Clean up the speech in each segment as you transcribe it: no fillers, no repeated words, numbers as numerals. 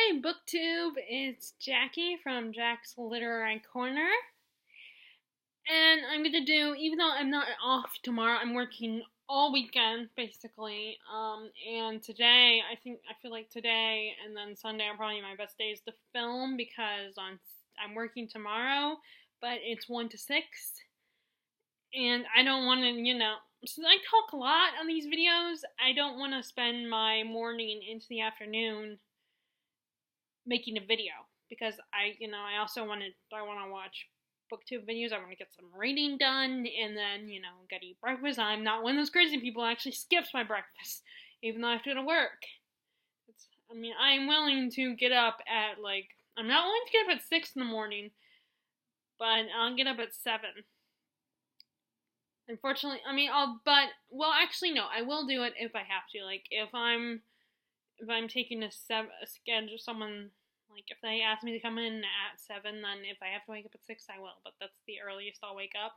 Hi, BookTube. It's Jackie from Jack's Literary Corner. And I'm gonna do, even though I'm not off tomorrow, I'm working all weekend, basically. And today, I feel like today and then Sunday are probably my best days to film because I'm working tomorrow, but it's 1 to 6. And I don't want to, since I talk a lot on these videos, I don't want to spend my morning into the afternoon making a video because I also I want to watch booktube videos. I want to get some reading done and then gotta eat breakfast. I'm not one of those crazy people who actually skips my breakfast even though I have to go to work. I'm willing to get up at I'm not willing to get up at 6 in the morning, but I'll get up at 7. Unfortunately, actually no, I will do it if I have to. Like if I'm taking a schedule, someone, like, if they ask me to come in at 7, then if I have to wake up at 6, I will. But that's the earliest I'll wake up.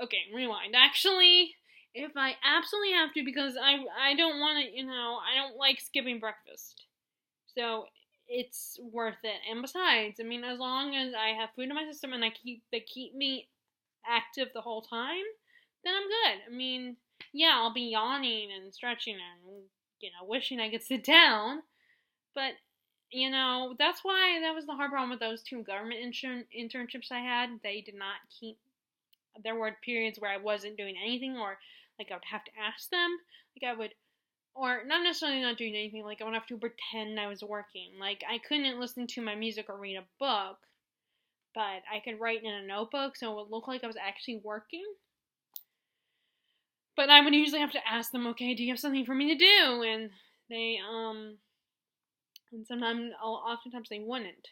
Okay, rewind. Actually, if I absolutely have to, because I don't want to, I don't like skipping breakfast. So it's worth it. And besides, as long as I have food in my system and they keep me active the whole time, then I'm good. Yeah, I'll be yawning and stretching and, wishing I could sit down. But, that's why that was the hard problem with those 2 government internships I had. They did not keep, there were periods where I wasn't doing anything, or, I would have to ask them. Or not necessarily not doing anything, I would have to pretend I was working. I couldn't listen to my music or read a book, but I could write in a notebook so it would look like I was actually working. But I would usually have to ask them, okay, do you have something for me to do? And and oftentimes they wouldn't.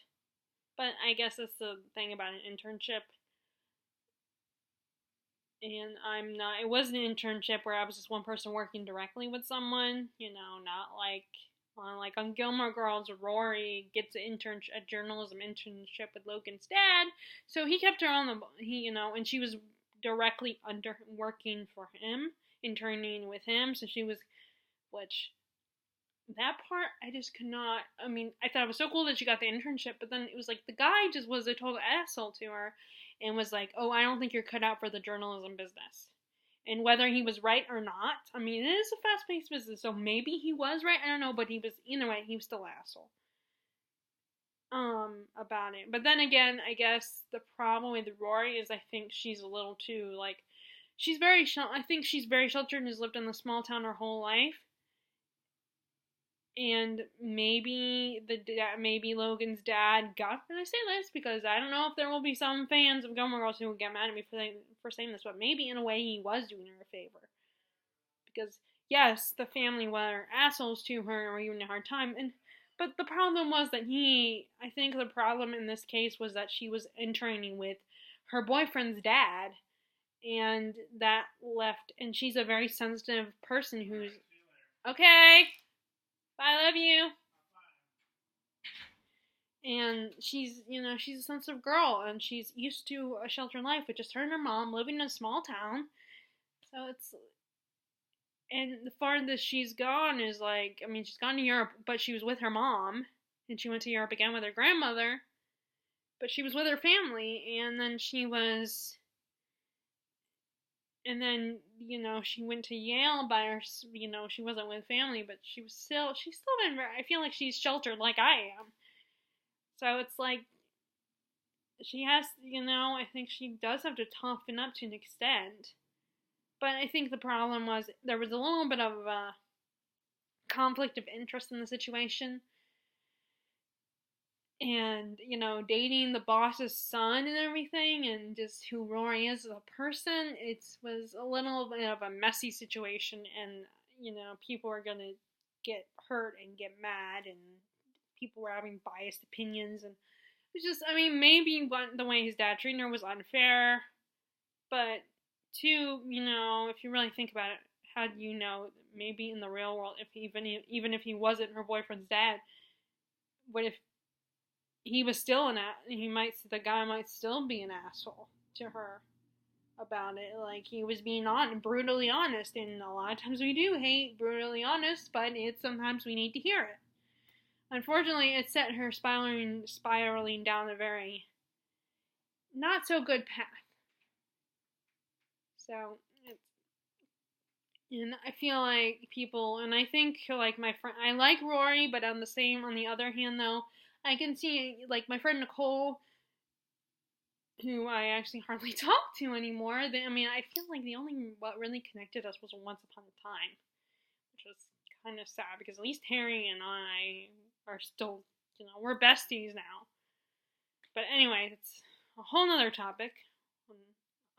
But I guess that's the thing about an internship. And it was an internship where I was just one person working directly with someone, not like on Gilmore Girls, Rory gets a journalism internship with Logan's dad. So he kept her on and she was directly working for him, interning with him. So she was, which, that part, I just could not. I thought it was so cool that she got the internship, but then it was like the guy just was a total asshole to her and was like, oh, I don't think you're cut out for the journalism business. And whether he was right or not, it is a fast-paced business, so maybe he was right, I don't know, but either way, he was still an asshole. About it. But then again, I guess the problem with Rory is I think she's a little too, I think she's very sheltered and has lived in the small town her whole life. And maybe Logan's dad got. And I say this because I don't know if there will be some fans of Gilmore Girls who will get mad at me for saying this, but maybe in a way he was doing her a favor. Because yes, the family were assholes to her and were giving her a hard time, but the problem was that I think the problem in this case was that she was interning with her boyfriend's dad, and that left. And she's a very sensitive person who's okay. I love you. And she's a sensitive girl, and she's used to a sheltered life with just her and her mom living in a small town. And the farthest she's gone is she's gone to Europe, but she was with her mom, and she went to Europe again with her grandmother, but she was with her family, and then she went to Yale by her, she wasn't with family, but she's still been I feel like she's sheltered like I am. So it's like, she has, I think she does have to toughen up to an extent. But I think the problem was there was a little bit of a conflict of interest in the situation. And, dating the boss's son and everything, and just who Rory is as a person, it was a little bit of a messy situation, and, people were going to get hurt and get mad, and people were having biased opinions, and it's just, maybe the way his dad treated her was unfair, but two, if you really think about it, how do you know, maybe in the real world, even if he wasn't her boyfriend's dad, what if he was still the guy might still be an asshole to her. about it. Like, he was being brutally honest, and a lot of times we do hate brutally honest, but sometimes we need to hear it. Unfortunately, it set her spiraling down a very not so good path. So, and I feel like people, and I think like my friend, I like Rory, but on the other hand though, I can see like my friend Nicole, who I actually hardly talk to anymore. I feel like what really connected us was Once Upon a Time, which was kind of sad because at least Harry and I are still, we're besties now. But anyway, it's a whole nother topic.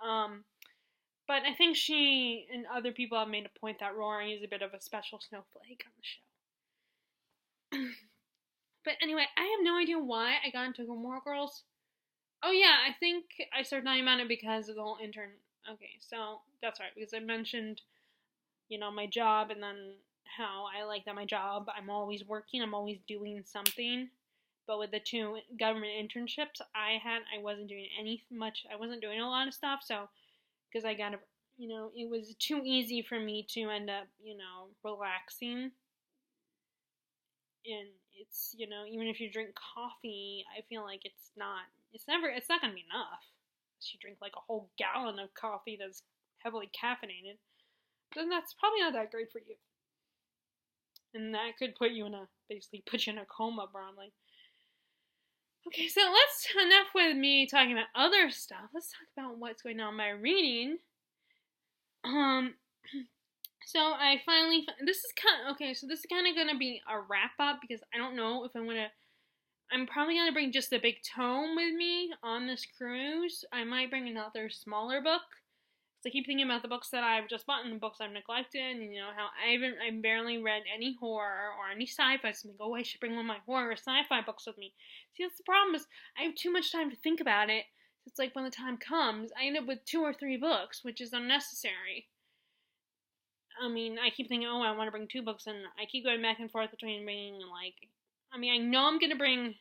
But I think she and other people have made a point that Rory is a bit of a special snowflake on the show. But anyway, I have no idea why I got into Gilmore Girls. Oh yeah, I think I started talking about it because of the whole intern. Okay, so that's right, because I mentioned, my job, and then how I like that my job, I'm always working, I'm always doing something. But with the 2 government internships I had, I wasn't doing a lot of stuff, so, because I got it was too easy for me to end up, relaxing. And it's, even if you drink coffee, I feel like it's not going to be enough. Unless you drink like a whole gallon of coffee that's heavily caffeinated, then that's probably not that great for you. And that could basically put you in a coma, probably. Okay, so enough with me talking about other stuff. Let's talk about what's going on in my reading. So I finally, this is kind of gonna be a wrap up, because I don't know if I'm probably gonna bring just a big tome with me on this cruise. I might bring another smaller book. So I keep thinking about the books that I've just bought and the books I've neglected, and how I barely read any horror or any sci-fi. So I'm like, oh, I should bring one of my horror or sci-fi books with me. See, that's the problem, is I have too much time to think about it. So it's like when the time comes, I end up with 2 or 3 books, which is unnecessary. I keep thinking, oh, I want to bring 2 books, and I keep going back and forth between bringing, I know I'm going to bring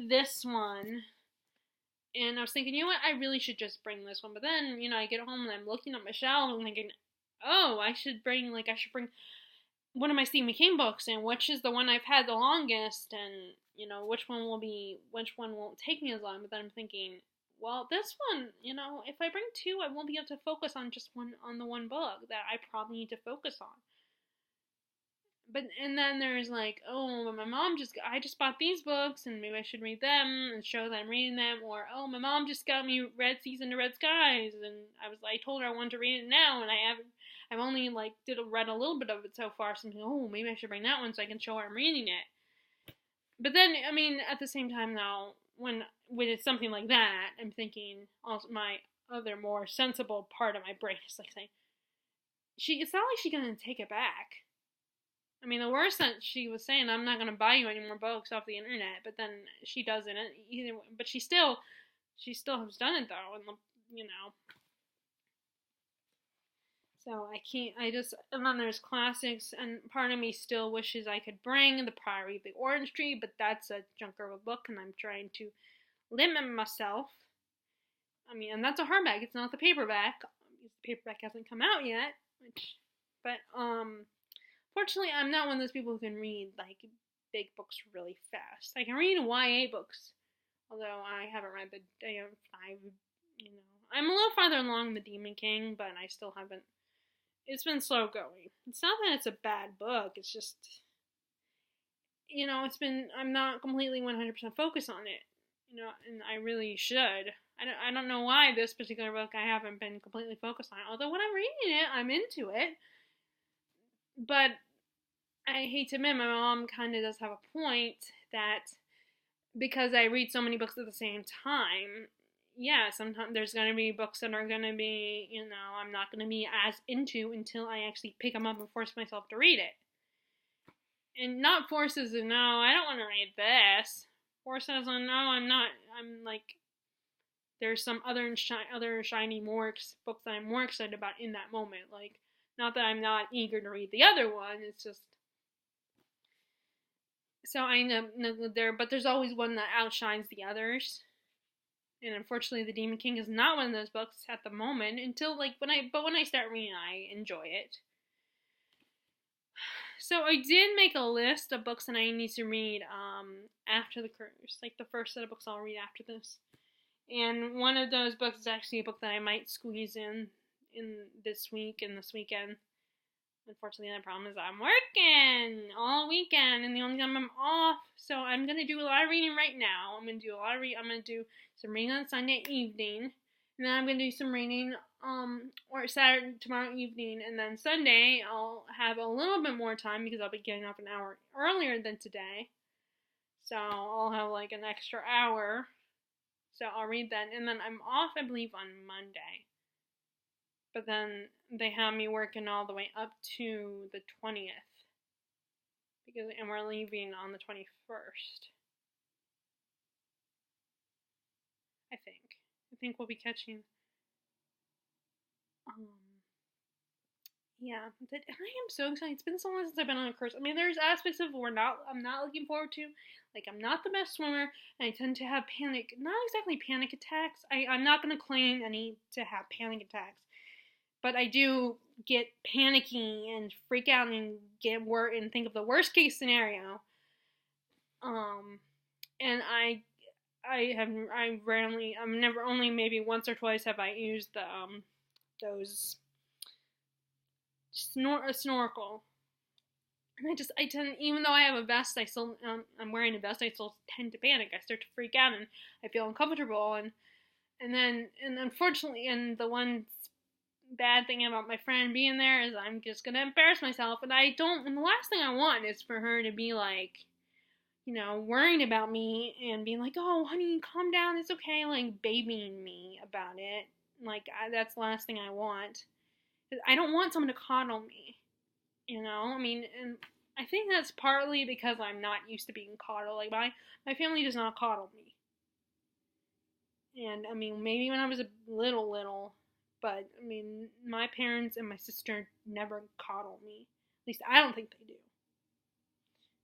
this one. And I was thinking, you know what, I really should just bring this one. But then, I get home and I'm looking at my shelf and thinking, oh, I should bring one of my Steve McCain books, and which is the one I've had the longest, and, which one won't take me as long. But then I'm thinking, well, this one, if I bring 2, I won't be able to focus on the one book that I probably need to focus on. And then there's like, oh, I just bought these books, and maybe I should read them and show that I'm reading them. Or, oh, my mom just got me Red Season to Red Skies, and I told her I wanted to read it now, and I've only read a little bit of it so far. So I'm thinking, oh, maybe I should bring that one so I can show her I'm reading it. But then, at the same time now, when it's something like that, I'm thinking, also my other more sensible part of my brain is like saying, it's not like she's gonna take it back. The worst that she was saying, I'm not going to buy you any more books off the internet, but then she doesn't either. But she still has done it though, and So and then there's classics, and part of me still wishes I could bring The Priory of the Orange Tree, but that's a junker of a book, and I'm trying to limit myself. And that's a hardback, it's not the paperback. The paperback hasn't come out yet, fortunately, I'm not one of those people who can read, big books really fast. I can read YA books, although I haven't read the Day of 5, I'm a little farther along The Demon King, but I still haven't. It's been slow going. It's not that it's a bad book, it's just, I'm not completely 100% focused on it, and I really should. I don't know why this particular book I haven't been completely focused on, although when I'm reading it, I'm into it. But I hate to admit, my mom kind of does have a point that because I read so many books at the same time, yeah, sometimes there's going to be books that are going to be, I'm not going to be as into until I actually pick them up and force myself to read it. And not forces of, no, I don't want to read this. Forces on, no, I'm not, there's some other shiny books that I'm more excited about in that moment. Not that I'm not eager to read the other one, it's just, so I end up there, but there's always one that outshines the others. And unfortunately, The Demon King is not one of those books at the moment. Until when I start reading, I enjoy it. So I did make a list of books that I need to read after the cruise, like the first set of books I'll read after this. And one of those books is actually a book that I might squeeze in this week and this weekend. Unfortunately, the problem is I'm working all weekend, and the only time I'm off, so I'm gonna do a lot of reading right now. I'm gonna do some reading on Sunday evening, and then I'm gonna do some reading or Saturday tomorrow evening, and then Sunday I'll have a little bit more time because I'll be getting up an hour earlier than today, so I'll have like an extra hour. So I'll read that, and then I'm off, I believe, on Monday. But then they have me working all the way up to the 20th. And we're leaving on the 21st. I think we'll be catching. Yeah, I am so excited. It's been so long since I've been on a cruise. I mean, there's aspects of I'm not looking forward to. Like, I'm not the best swimmer, and I tend to have not exactly panic attacks. I'm not going to claim to have panic attacks. But I do get panicky and freak out and and think of the worst case scenario. And only maybe once or twice have I used those a snorkel. And I tend, even though I have a vest, I'm wearing a vest, I still tend to panic. I start to freak out and I feel uncomfortable, and unfortunately, and the one bad thing about my friend being there is I'm just gonna embarrass myself, and the last thing I want is for her to be like, worrying about me and being like, oh honey, calm down, it's okay, like babying me about it. Like, that's the last thing I want. I don't want someone to coddle me, I mean, and I think that's partly because I'm not used to being coddled. Like, my family does not coddle me. And I mean, maybe when I was a little, but I mean, my parents and my sister never coddle me. At least I don't think they do.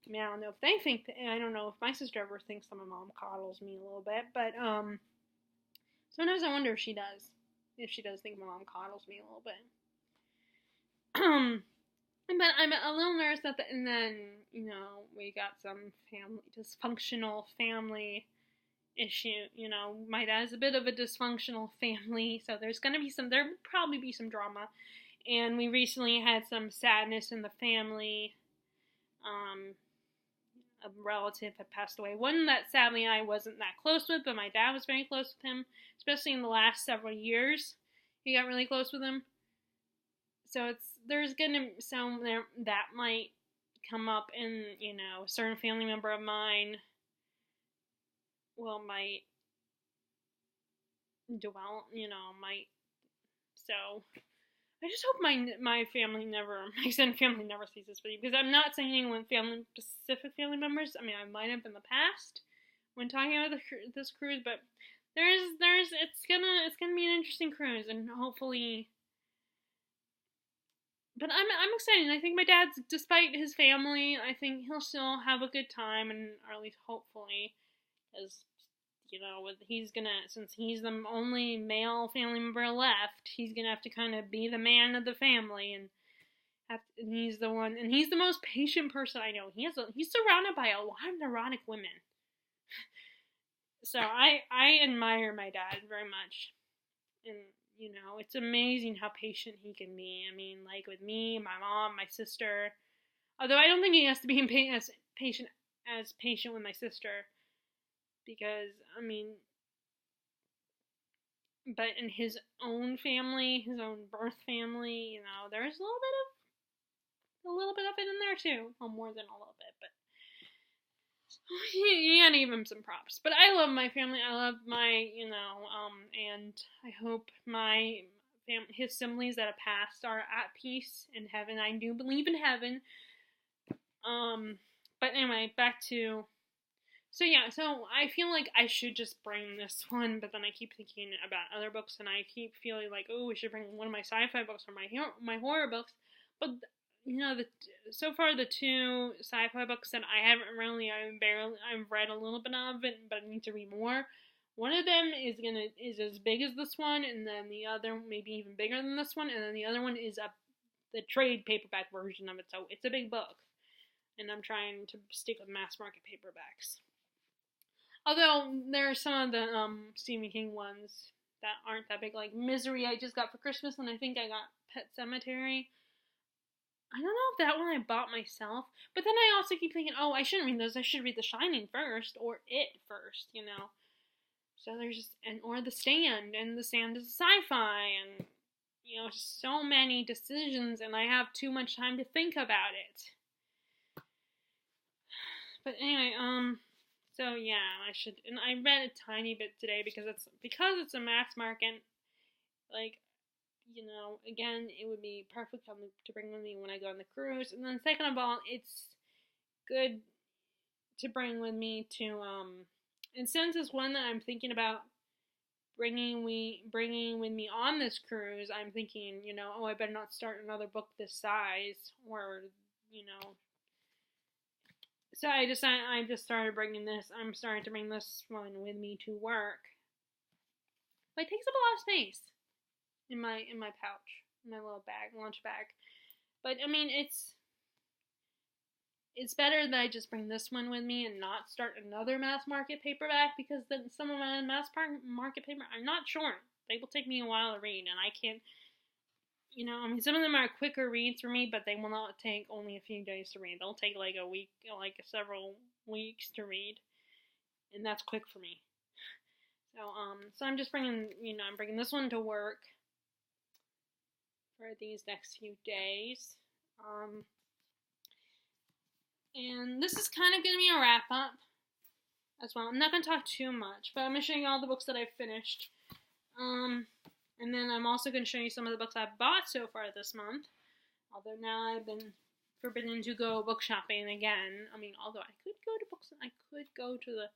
I mean, I don't know if they think that, I don't know if my sister ever thinks that my mom coddles me a little bit, but sometimes I wonder if she does. If she does think my mom coddles me a little bit. But I'm a little nervous and then, we got some dysfunctional family issue. My dad's a bit of a dysfunctional family, so there would probably be some drama. And we recently had some sadness in the family. A relative had passed away. One that sadly I wasn't that close with, but my dad was very close with him, especially in the last several years. He got really close with him. So that might come up, and a certain family member of mine might dwell, so I just hope my extended family never sees this video, because I'm not saying anyone specific family members. I mean, I might have in the past when talking about this cruise, but it's gonna be an interesting cruise, and hopefully. But I'm excited. I think my dad's, despite his family, I think he'll still have a good time, or at least hopefully, as since he's the only male family member left, he's gonna have to kind of be the man of the family, and he's the one, and he's the most patient person I know. He's surrounded by a lot of neurotic women, so I admire my dad very much, and it's amazing how patient he can be. I mean, like with me, my mom, my sister. Although I don't think he has to be as patient with my sister, because I mean, but in his own family, his own birth family, there's a little bit of it in there too. Well, more than a little bit, but you gotta give him some props. But I love my family. I love my, and I hope his siblings that have passed are at peace in heaven. I do believe in heaven. But anyway, back to. So yeah, so I feel like I should just bring this one, but then I keep thinking about other books, and I keep feeling like, oh, we should bring one of my sci-fi books or my horror books. But so far the two sci-fi books that I haven't really, I've read a little bit of it, but I need to read more. One of them is as big as this one, and then the other maybe even bigger than this one, and then the other one is the trade paperback version of it. So it's a big book, and I'm trying to stick with mass market paperbacks. Although there are some of the Stephen King ones that aren't that big, like Misery I just got for Christmas, and I think I got Pet Sematary. I don't know if that one I bought myself, but then I also keep thinking, oh, I shouldn't read those. I should read The Shining first, or It first, you know. So there's or The Stand, and The Stand is sci-fi, and you know, so many decisions, and I have too much time to think about it. But anyway, so yeah, I should, and I read a tiny bit today because it's a mass market, like, you know, again, it would be perfect to bring with me when I go on the cruise, and then second of all, it's good to bring with me to, and since it's one that I'm thinking about bringing with me on this cruise, I'm thinking, you know, oh, I better not start another book this size, or, you know. So I just started bringing this. I'm starting to bring this one with me to work. But it takes up a lot of space in my pouch, in my little bag, lunch bag. But I mean, it's better that I just bring this one with me and not start another mass market paperback, because then some of my mass market paper are not short. They will take me a while to read, and I can't, you know, I mean, some of them are quicker reads for me, but they will not take only a few days to read. They'll take like a week, like several weeks to read, and that's quick for me. So I'm just bringing, you know, I'm bringing this one to work for these next few days. And this is kind of going to be a wrap up as well. I'm not going to talk too much, but I'm going to show you all the books that I've finished. And then I'm also going to show you some of the books I've bought so far this month. Although now I've been forbidden to go book shopping again. I mean, although I could go to the,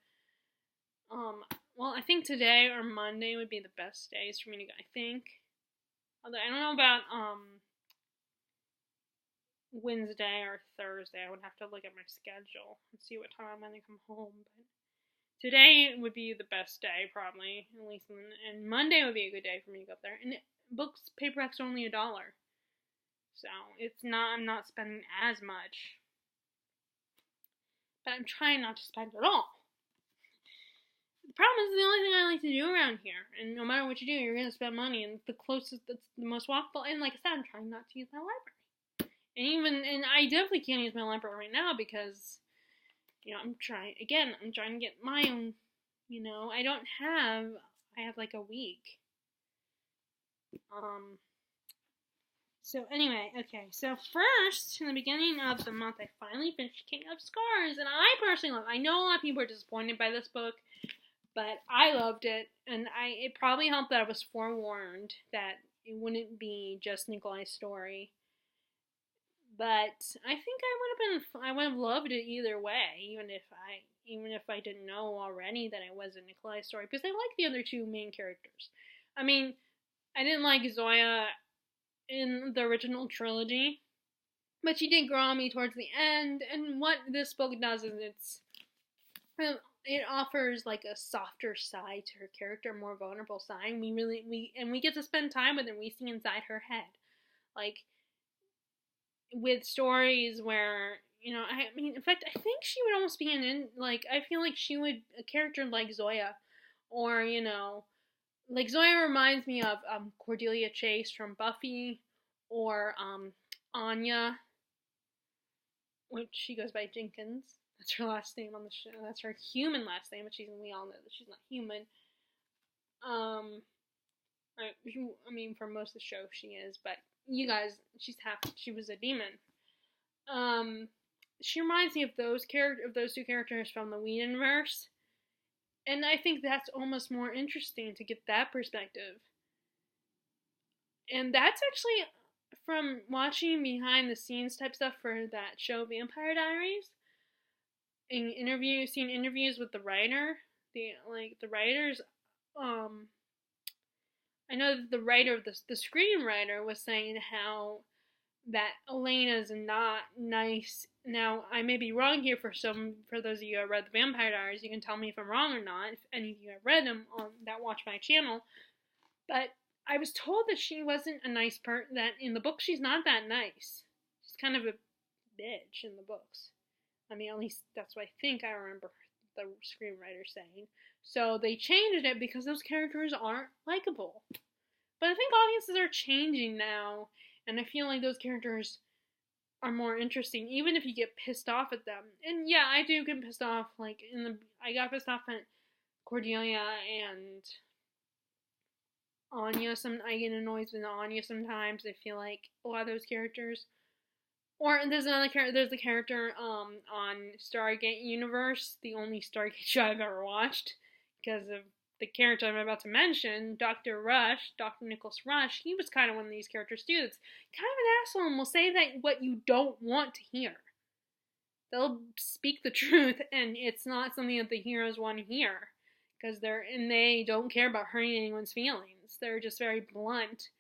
well, I think today or Monday would be the best days for me to go, I think. Although I don't know about, Wednesday or Thursday. I would have to look at my schedule and see what time I'm going to come home. But today would be the best day, probably, at least. And Monday would be a good day for me to go up there. And books, paperbacks are only $1, so it's not. I'm not spending as much, but I'm trying not to spend at all. The problem is, the only thing I like to do around here, and no matter what you do, you're going to spend money. And the closest, that's the most walkable. And like I said, I'm trying not to use my library. And I definitely can't use my library right now because, you know, I'm trying to get my own, you know, I have like a week. So anyway, okay, so first, in the beginning of the month, I finally finished King of Scars, and I personally love it. I know a lot of people are disappointed by this book, but I loved it, and it probably helped that I was forewarned that it wouldn't be just Nikolai's story. But I think I would have loved it either way, even if I didn't know already that it was a Nikolai story, because I like the other two main characters. I mean, I didn't like Zoya in the original trilogy, but she did grow on me towards the end. And what this book does is it offers like a softer side to her character, a more vulnerable side. We get to spend time with her. We see inside her head, like, with stories where, you know, I mean, in fact, I think she would almost be I feel like a character like Zoya, or, you know, like Zoya reminds me of Cordelia Chase from Buffy, or Anya, which she goes by Jenkins. That's her last name on the show. That's her human last name, but we all know that she's not human. I mean, for most of the show she is, but you guys, she was a demon. She reminds me of those two characters from the Whedonverse, and I think that's almost more interesting to get that perspective. And that's actually from watching behind the scenes type stuff for that show Vampire Diaries, and seeing interviews with the writer, the writers. I know that the writer of the screenwriter was saying how that Elena's not nice Now, I may be wrong here for those of you who read the Vampire Diaries. You can tell me if I'm wrong or not, if any of you have read them that watch my channel. But I was told that she wasn't a nice person, that in the book she's not that nice. She's kind of a bitch in the books. I mean, at least that's what I think I remember the screenwriter saying. So they changed it because those characters aren't likable. But I think audiences are changing now, and I feel like those characters are more interesting, even if you get pissed off at them. And yeah, I do get pissed off. Like I got pissed off at Cordelia and Anya. I get annoyed with Anya sometimes. I feel like a lot of those characters. Or there's another character. There's the character on Stargate Universe, the only Stargate show I've ever watched, because of the character I'm about to mention, Dr. Nicholas Rush. He was kind of one of these characters too. That's kind of an asshole and will say that what you don't want to hear. They'll speak the truth, and it's not something that the heroes want to hear, because they don't care about hurting anyone's feelings. They're just very blunt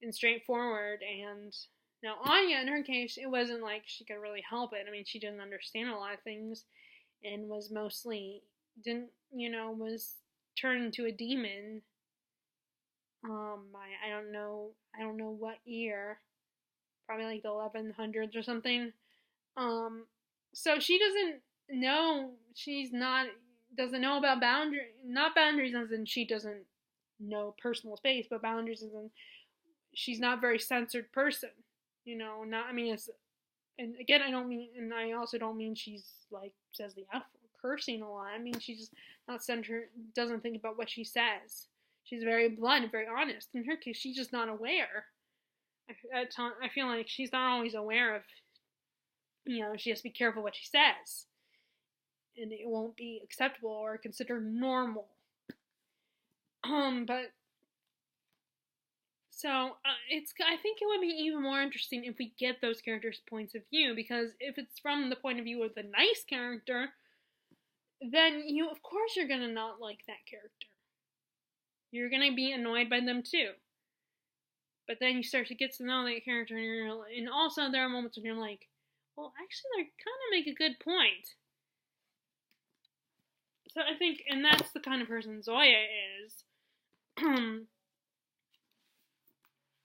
and straightforward. And now Anya, in her case, it wasn't like she could really help it. I mean, she didn't understand a lot of things, and was turned into a demon. I don't know what year, probably like the 1100s or something. So she doesn't know. Doesn't know about boundaries. Not boundaries as in she doesn't know personal space, but boundaries as in she's not a very censored person. And again, I also don't mean she's like says the F cursing a lot. I mean, she's just not centered, doesn't think about what she says. She's very blunt and very honest. In her case, she's just not aware. I feel like she's not always aware of, she has to be careful what she says. And it won't be acceptable or considered normal. I think it would be even more interesting if we get those characters' points of view, because if it's from the point of view of the nice character, then of course you're gonna not like that character. You're gonna be annoyed by them too. But then you start to get to know that character, and also there are moments when you're like, well, actually, they kind of make a good point. So I think, and that's the kind of person Zoya is.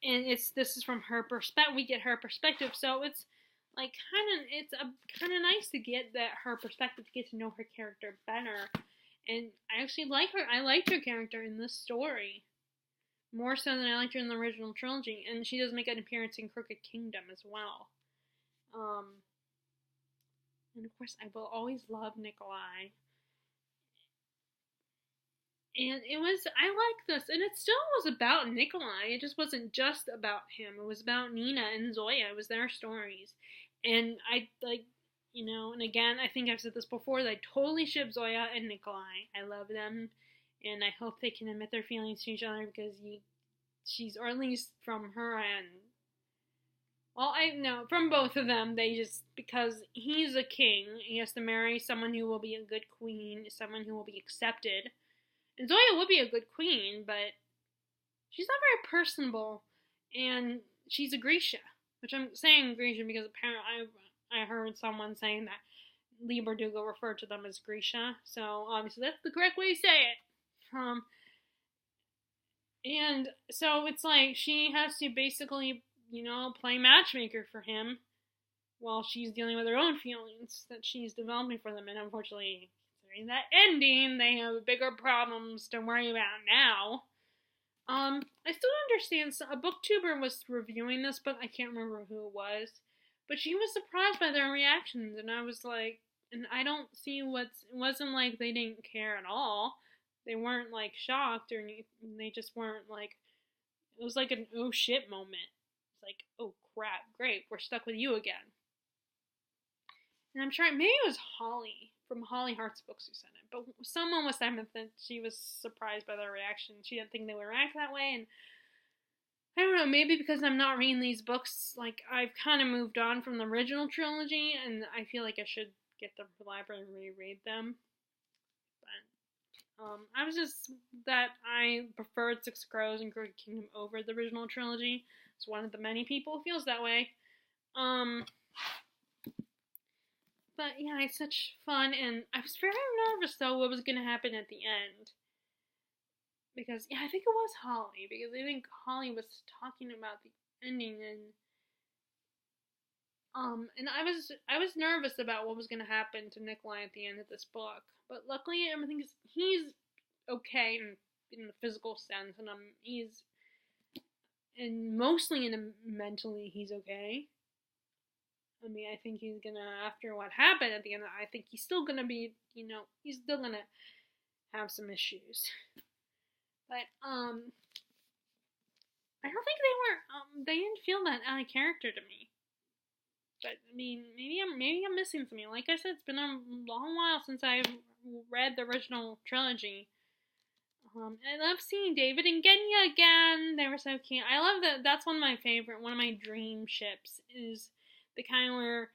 And this is from her perspective. We get her perspective, so it's like it's kind of nice to get her perspective, to get to know her character better. And I actually like her. I liked her character in this story more so than I liked her in the original trilogy. And she does make an appearance in Crooked Kingdom as well. And of course, I will always love Nikolai. And I like this, and it still was about Nikolai. It just wasn't just about him. It was about Nina and Zoya. It was their stories. And and again, I think I've said this before, that I totally ship Zoya and Nikolai. I love them, and I hope they can admit their feelings to each other, because or at least from her end. Well, I know, from both of them, because he's a king, he has to marry someone who will be a good queen, someone who will be accepted. And Zoya would be a good queen, but she's not very personable, and she's a Grisha, which I'm saying Grisha because apparently I heard someone saying that Leigh Bardugo referred to them as Grisha, so obviously that's the correct way to say it. And so it's like she has to basically, play matchmaker for him while she's dealing with her own feelings that she's developing for them, and unfortunately, in that ending, they have bigger problems to worry about now. I still don't understand. So a booktuber was reviewing this book. I can't remember who it was, but she was surprised by their reactions, and I was like, and I don't see it wasn't like they didn't care at all. They weren't like shocked or anything. They just weren't like, it was like an oh shit moment. It's like, oh crap, great, we're stuck with you again. And I'm trying, maybe it was Holly from Holly Hart's books who sent it, but someone was saying that she was surprised by their reaction. She didn't think they would react that way, and I don't know, maybe because I'm not reading these books, like, I've kind of moved on from the original trilogy, and I feel like I should get them from the library and reread them. But, I was just, that I preferred Six Crows and Crooked Kingdom over the original trilogy. It's one of the many people who feels that way. But yeah, it's such fun, and I was very nervous though what was gonna happen at the end. Because yeah, I think it was Holly, because I think Holly was talking about the ending, and I was nervous about what was gonna happen to Nikolai at the end of this book. But luckily he's okay in the physical sense, and he's and mostly in a mentally he's okay. I mean, I think he's gonna, after what happened at the end, I think he's still gonna be, he's still gonna have some issues. But, I don't think they didn't feel that out of character to me. But, I mean, maybe I'm missing something. Like I said, it's been a long while since I've read the original trilogy. I love seeing David and Genya again. They were so cute. I love that. That's one of my dream ships is the kind where,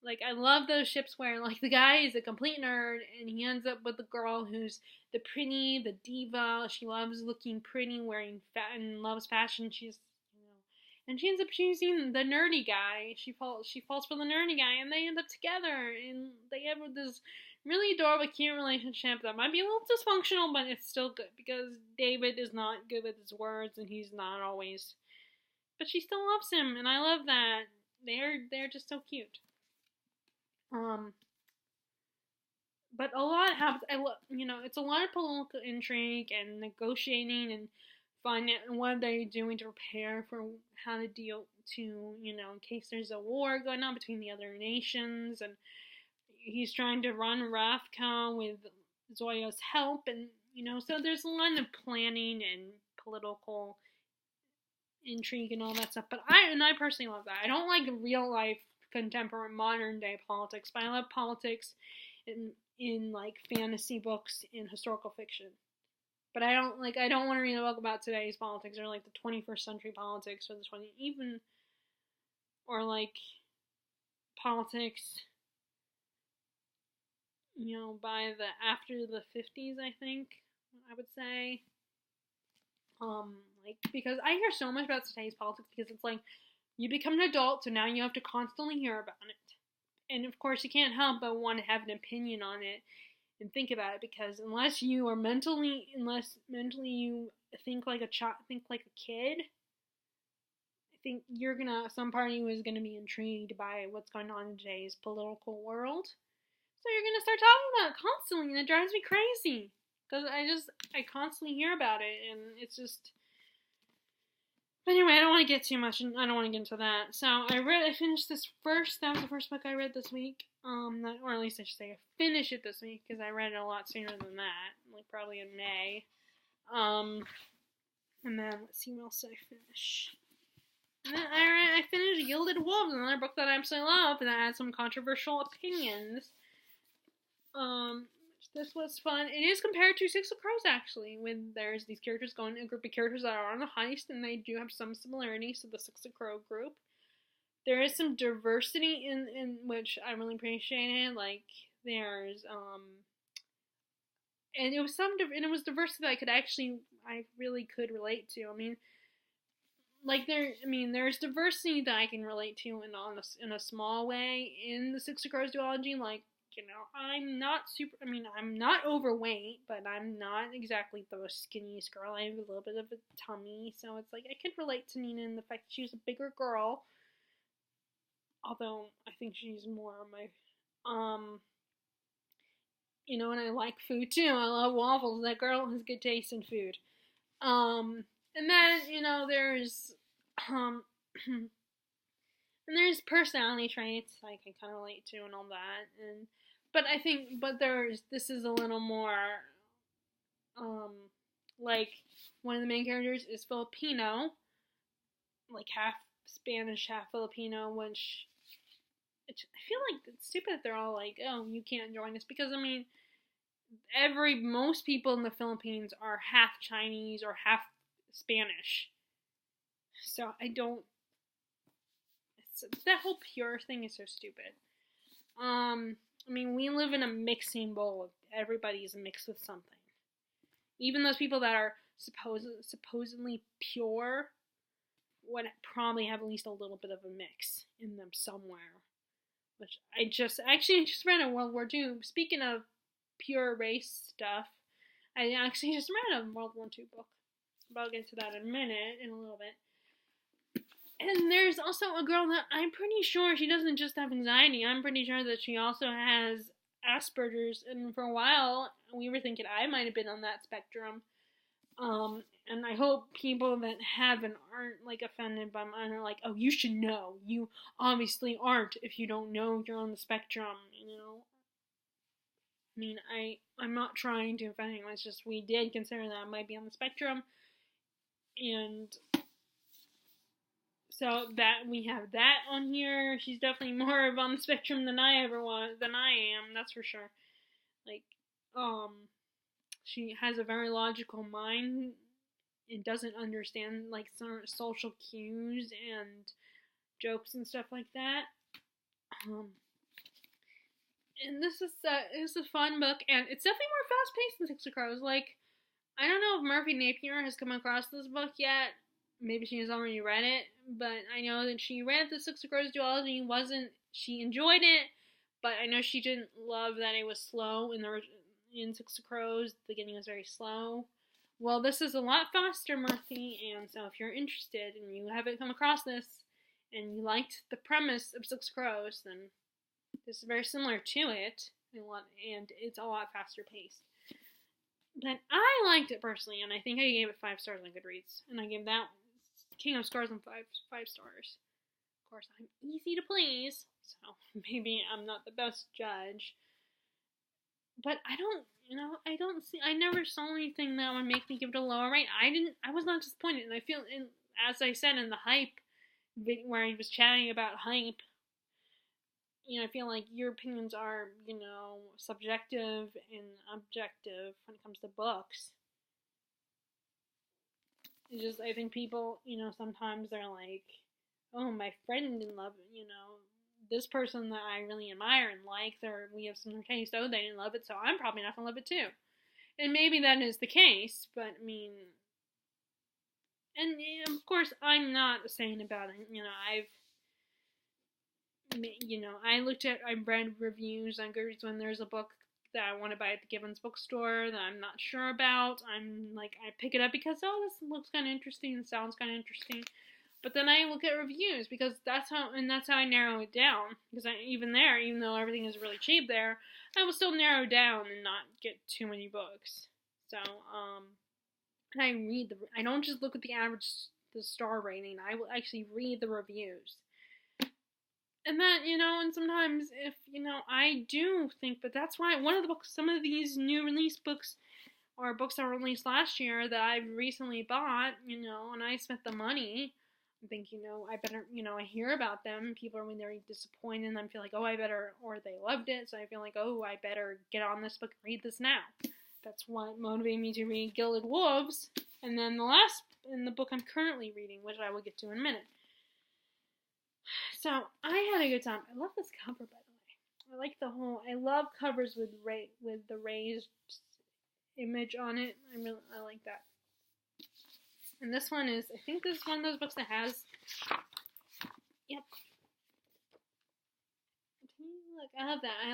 like, I love those ships where, like, the guy is a complete nerd and he ends up with the girl who's the diva. She loves looking pretty, wearing fat, and loves fashion. And she ends up choosing the nerdy guy. She falls for the nerdy guy, and they end up together, and they have this really adorable, cute relationship that might be a little dysfunctional, but it's still good because David is not good with his words, and he's not always. But she still loves him, and I love that. They're just so cute. But a lot happens. It's a lot of political intrigue and negotiating and finding out what they're doing to prepare for how to deal to, in case there's a war going on between the other nations, and he's trying to run Ravka with Zoya's help, and so there's a lot of planning and political intrigue and all that stuff. But I personally love that. I don't like real life contemporary modern day politics, but I love politics in like fantasy books and historical fiction. But I don't want to read a book about today's politics or like the 21st century politics or or like politics by the after the 50s, I think I would say. Because I hear so much about today's politics because it's like you become an adult, so now you have to constantly hear about it. And of course, you can't help but want to have an opinion on it and think about it, because unless mentally you think like a child, think like a kid, I think some part of you is gonna be intrigued by what's going on in today's political world. So you're gonna start talking about it constantly, and it drives me crazy because I constantly hear about it, and it's just. But anyway, I don't want to get too much, and I don't want to get into that. So I finished that was the first book I read this week. Or at least I should say I finished it this week, because I read it a lot sooner than that, like probably in May. And then, let's see what else did I finish. And then I finished Gilded Wolves, another book that I absolutely love, and that had some controversial opinions. This was fun. It is compared to Six of Crows, actually, when there's these characters going, a group of characters that are on a heist, and they do have some similarities to the Six of Crow group. There is some diversity in which I really appreciated. Like, there's, and it was diversity that I really could relate to. I mean, there's diversity that I can relate to in a small way in the Six of Crows duology. Like, I'm not overweight, but I'm not exactly the skinniest girl. I have a little bit of a tummy, so it's like I could relate to Nina in the fact that she's a bigger girl. Although I think she's more my, and I like food too. I love waffles. That girl has good taste in food. And then there's, and there's personality traits I can kind of relate to and all that, this is a little more, like, one of the main characters is Filipino, like half Spanish, half Filipino, which I feel like it's stupid that they're all like, oh, you can't join us, because most people in the Philippines are half Chinese or half Spanish, so that whole pure thing is so stupid. We live in a mixing bowl. Everybody's mixed with something. Even those people that are supposedly pure would probably have at least a little bit of a mix in them somewhere. which I just read a World War II. Speaking of pure race stuff, I actually just read a World War II book. But I'll get to that in a little bit. And there's also a girl that I'm pretty sure she doesn't just have anxiety. I'm pretty sure that she also has Asperger's. And for a while, we were thinking I might have been on that spectrum. And I hope people that haven't aren't like offended by mine, are like, oh, you should know. You obviously aren't if you don't know you're on the spectrum, you know? I mean, I'm not trying to offend anyone. It's just we did consider that I might be on the spectrum. And so that we have that on here. She's definitely more of on the spectrum than I am, that's for sure. Like, she has a very logical mind and doesn't understand like some social cues and jokes and stuff like that. And this is a fun book, and it's definitely more fast paced than Six of Crows. Like, I don't know if Murphy Napier has come across this book yet. Maybe she has already read it, but I know that she read the Six of Crows duology. She enjoyed it, but I know she didn't love that it was slow in Six of Crows. The beginning was very slow. Well, this is a lot faster, Murphy, and so if you're interested and you haven't come across this and you liked the premise of Six Crows, then this is very similar to it, and it's a lot faster paced. But I liked it personally, and I think I gave it 5 stars on Goodreads, and I gave that King of Scars on 5 stars. Of course, I'm easy to please, so maybe I'm not the best judge. But I never saw anything that would make me give it a lower rate. I was not disappointed, and I feel, as I said in the hype, where he was chatting about hype, I feel like your opinions are, subjective and objective when it comes to books. It's just, I think people, sometimes they're like, oh, my friend didn't love it, this person that I really admire and like, we have similar taste, oh, they didn't love it, so I'm probably not going to love it too. And maybe that is the case, but, I mean, and, of course, I'm not saying about it, I read reviews on Goodreads when there's a book that I want to buy at the Gibbons bookstore that I'm not sure about. I'm like, I pick it up because, oh, this looks kind of interesting and sounds kind of interesting. But then I look at reviews because that's how I narrow it down. Because even though everything is really cheap there, I will still narrow down and not get too many books. So, and I don't just look at the star rating. I will actually read the reviews. And that, and sometimes if, I do think, but that's why some of these new release books or books that were released last year that I've recently bought, and I spent the money, I think, I better, I hear about them. People are when they're disappointed and I feel like, oh, or they loved it. So I feel like, oh, I better get on this book and read this now. That's what motivated me to read Gilded Wolves. And then the book I'm currently reading, which I will get to in a minute. So, I had a good time. I love this cover, by the way. I love covers with the raised image on it. I like that. And this one I think this is one of those books that has, yep. Look, I love that.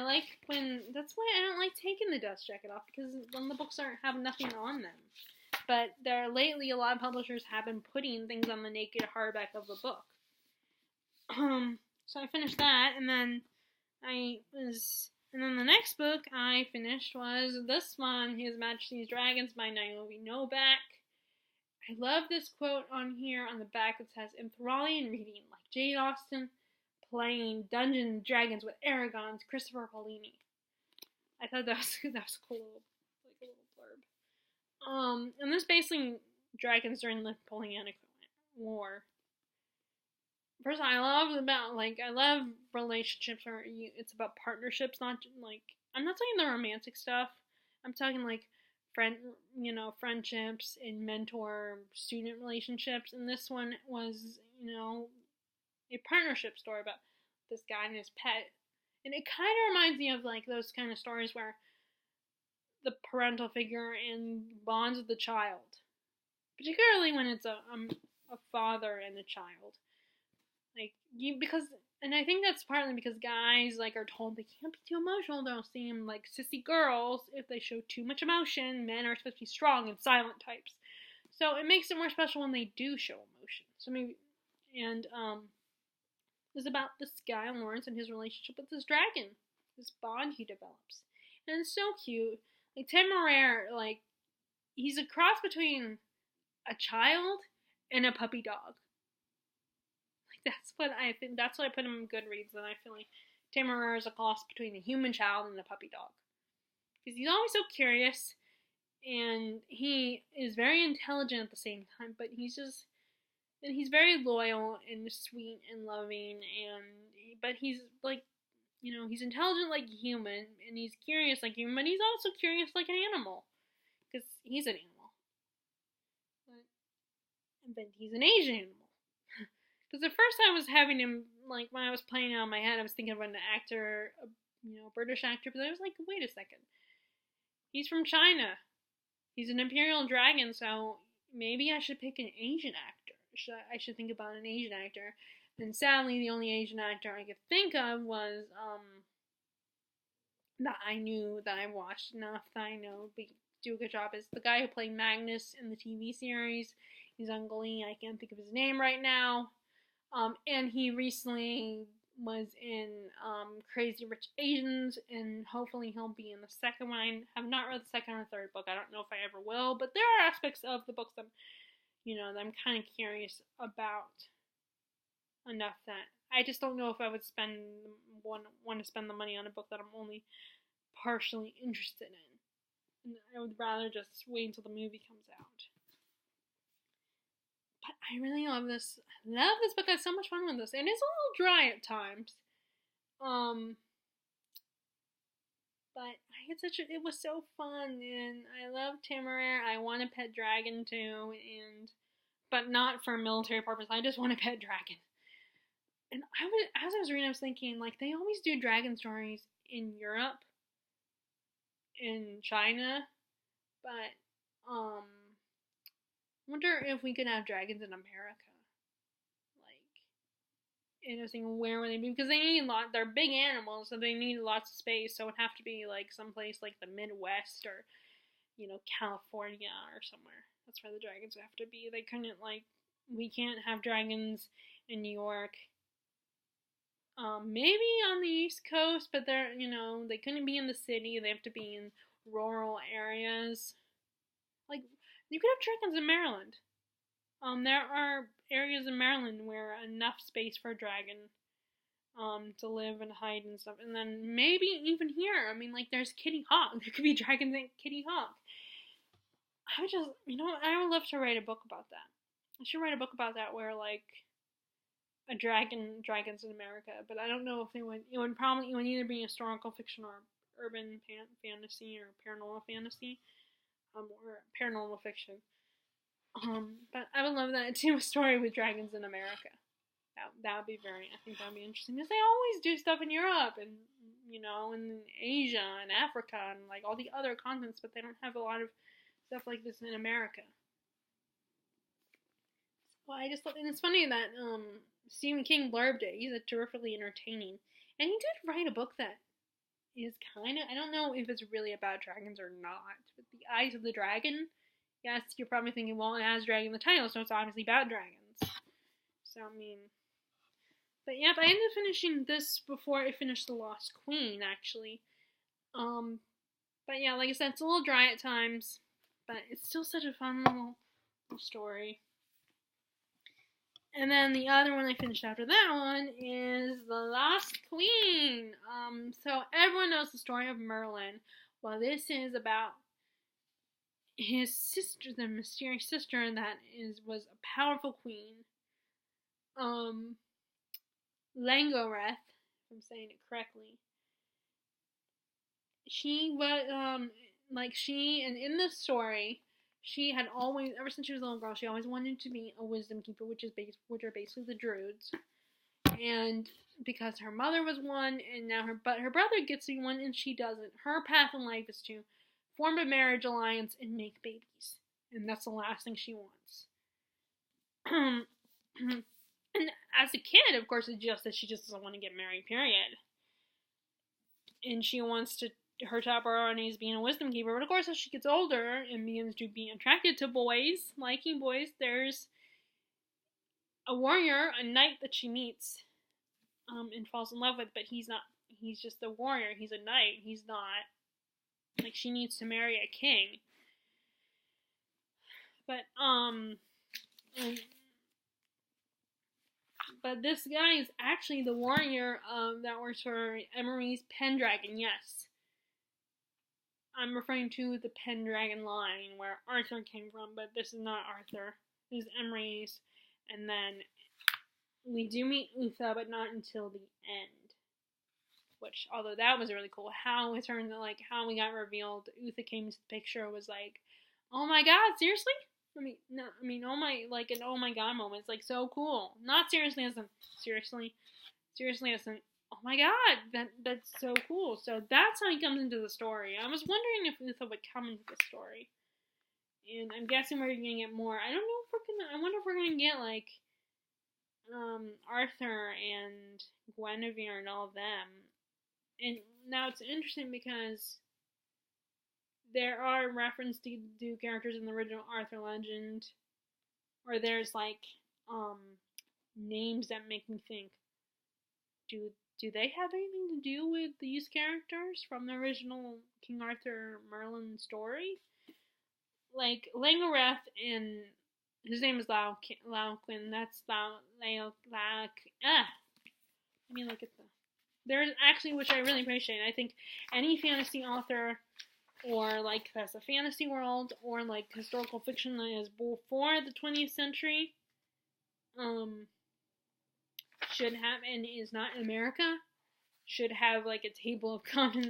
That's why I don't like taking the dust jacket off, because when the books have nothing on them. But lately, a lot of publishers have been putting things on the naked hardback of the book. So I finished that, and then the next book I finished was this one, His Majesty's Dragons by Naomi Novak. I love this quote on here on the back that says, "Enthralling reading, like Jane Austen playing Dungeons and Dragons with Aragon's Christopher Paolini." I thought that was cool, like a little blurb. And this basically dragons during the Napoleonic War. First, I love relationships where it's about partnerships, not like, I'm not talking the romantic stuff. I'm talking like friendships and mentor-student relationships. And this one was, a partnership story about this guy and his pet. And it kind of reminds me of like those kind of stories where the parental figure and bonds with the child, particularly when it's a father and a child. Like and I think that's partly because guys like are told they can't be too emotional. They'll seem like sissy girls if they show too much emotion. Men are supposed to be strong and silent types, so it makes it more special when they do show emotion. So maybe and it's about this guy Lawrence and his relationship with this dragon, this bond he develops, and it's so cute. Like Temeraire, like he's a cross between a child and a puppy dog. That's what I think. That's what I put him in Goodreads, and I feel like Temeraire is a cross between a human child and a puppy dog. Because he's always so curious, and he is very intelligent at the same time, but he's very loyal and sweet and loving, but he's like, he's intelligent like a human, and he's curious like a human, but he's also curious like an animal, because he's an animal. But he's an Asian animal. Because at first I was having him, like, when I was playing it on my head, I was thinking of an actor, a British actor, but I was like, wait a second. He's from China. He's an Imperial Dragon, so maybe I should pick an Asian actor. I should think about an Asian actor. And sadly, the only Asian actor I could think of was, that I knew, that I watched enough, that I know do a good job, is the guy who played Magnus in the TV series. He's on Glee. I can't think of his name right now. And he recently was in Crazy Rich Asians, and hopefully he'll be in the second one. I have not read the second or third book. I don't know if I ever will, but there are aspects of the books that I'm kind of curious about enough that I just don't know if I would want to spend the money on a book that I'm only partially interested in. And I would rather just wait until the movie comes out. But I really love this. I love this book. I had so much fun with this. And it's a little dry at times. But it was so fun, and I love Temeraire. I want a pet dragon too, but not for military purpose. I just want a pet dragon. And as I was reading, I was thinking, like, they always do dragon stories in Europe, in China, but I wonder if we could have dragons in America. Like, and I was thinking, where would they be? Because they're big animals, so they need lots of space. So it would have to be like someplace like the Midwest or, California or somewhere. That's where the dragons would have to be. They couldn't we can't have dragons in New York. Maybe on the East Coast, but they couldn't be in the city. They have to be in rural areas. Like, you could have dragons in Maryland. There are areas in Maryland where enough space for a dragon, to live and hide and stuff. And then maybe even here, there's Kitty Hawk. There could be dragons in Kitty Hawk. I would love to write a book about that. I should write a book about that where, a dragons in America, but I don't know if it would either be historical fiction or urban fantasy or paranormal fantasy, or paranormal fiction. But I would love that too, a story with dragons in America. That would be I think that would be interesting, because they always do stuff in Europe and, in Asia and Africa and, all the other continents, but they don't have a lot of stuff like this in America. Well, and it's funny that, Stephen King blurbed it. He's terrifically entertaining. And he did write a book that is I don't know if it's really about dragons or not, but The Eyes of the Dragon. Yes, you're probably thinking, well, it has dragon in the title, so it's obviously about dragons. So, but yeah, I ended up finishing this before I finished The Lost Queen, actually. But yeah, like I said, it's a little dry at times, but it's still such a fun little story. And then the other one I finished after that one is The Lost Queen. So everyone knows the story of Merlin. Well, this is about his sister, the mysterious sister that was a powerful queen. Langoreth, if I'm saying it correctly. She was, and in the story, she had always, ever since she was a little girl, she always wanted to be a wisdom keeper, which are basically the Druids. And because her mother was one, and now her brother gets to be one, and she doesn't. Her path in life is to form a marriage alliance and make babies, and that's the last thing she wants. And And as a kid, of course, it's just that she just doesn't want to get married, period. And she wants to, her top priority is being a wisdom keeper. But of course, as she gets older and begins to be attracted to boys, liking boys, there's a warrior, a knight that she meets, and falls in love with. But he's not. He's just a warrior. He's a knight. He's not. Like, she needs to marry a king. But but this guy is actually the warrior that works for Emery's Pendragon. Yes, I'm referring to the Pendragon line where Arthur came from, but this is not Arthur. This is Emery's, and then we do meet Uther, but not until the end. Which, although that was really cool, how it turned out, like, how we got revealed, Uther came to the picture, was like, oh my god, seriously? Oh my, like, an oh my god moment. It's like so cool. Not seriously as in, seriously as in, oh my god, that's so cool. So that's how he comes into the story. I was wondering if Uther would come into the story. And I'm guessing we're gonna get more. I don't know if I wonder if we're gonna get, like, Arthur and Guinevere and all of them. And now it's interesting because there are references to characters in the original Arthur legend, or there's like names that make me think, do they have anything to do with these characters from the original King Arthur Merlin story? Like Langoreth, and his name is Laocoon. That's Let me look at the. There's actually, which I really appreciate. I think any fantasy author, or like that's a fantasy world, or like historical fiction that is before the 20th century, should have, and is not in America, should have like a table of contents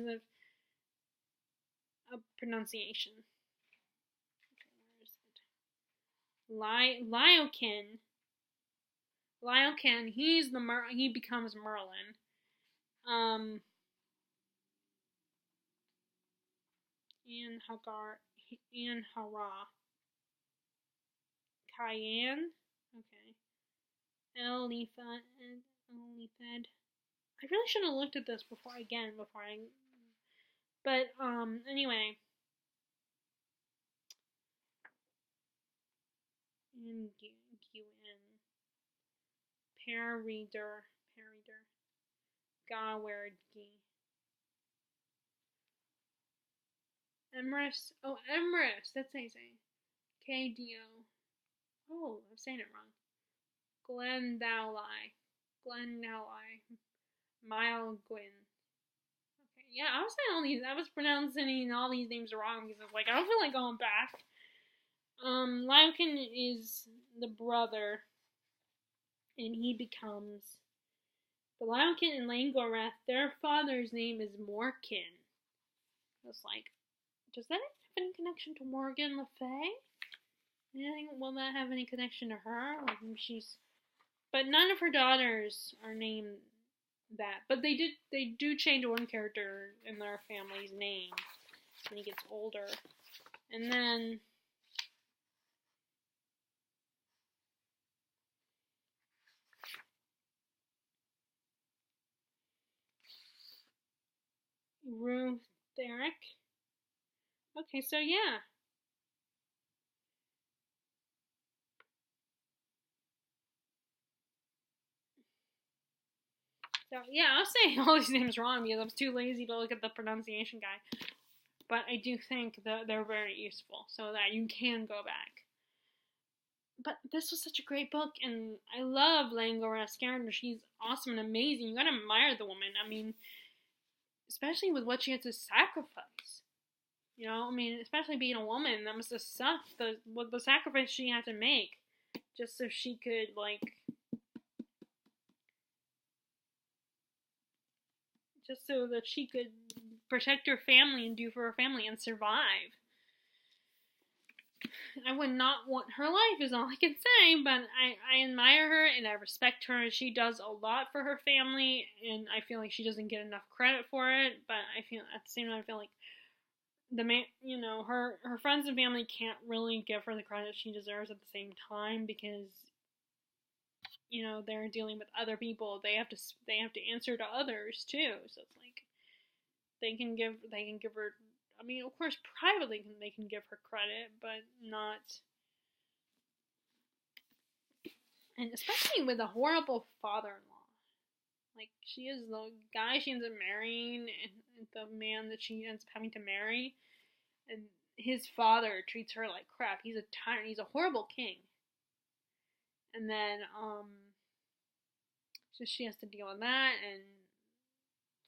of pronunciation. Okay, where is it? Lyokin, he becomes Merlin. Ian Hara. Cayenne. Okay. Elithad. I really should have looked at this before I. But anyway. Parareader. Gawerdgi. Emrys. Oh, Emrys. That's how you say. KDO. Oh, I'm saying it wrong. Glendowli. Mile Gwyn. Okay, yeah, I was saying all these. I was pronouncing all these names wrong because I was like, I don't feel like going back. Lyokin is the brother, and he becomes. The Lyokin and Langoreth, their father's name is Morkin. I was like, does that have any connection to Morgan Le Fay? Will that have any connection to her? Like, she's. But none of her daughters are named that. But they do change one character in their family's name when he gets older. And then Ruth Therick. Okay, so yeah. So yeah, I was saying all these names wrong because I was too lazy to look at the pronunciation guide. But I do think that they're very useful, so that you can go back. But this was such a great book, and I love Langoreth's character. She's awesome and amazing. You gotta admire the woman. I mean, especially with what she had to sacrifice. You know, I mean, especially being a woman, that must have sucked. The sacrifice she had to make just so she could, like, just so that she could protect her family and do for her family and survive. I would not want her life is all I can say, but I admire her and I respect her. She does a lot for her family, and I feel like she doesn't get enough credit for it, but I feel at the same time I feel like her friends and family can't really give her the credit she deserves at the same time, because they're dealing with other people. They have to answer to others too. So it's like they can give her. I mean, of course, privately they can give her credit, but not. And especially with a horrible father-in-law. Like, she is the guy she ends up marrying, and the man that she ends up having to marry, and his father treats her like crap. He's a tyrant. He's a horrible king. And then, so she has to deal with that, and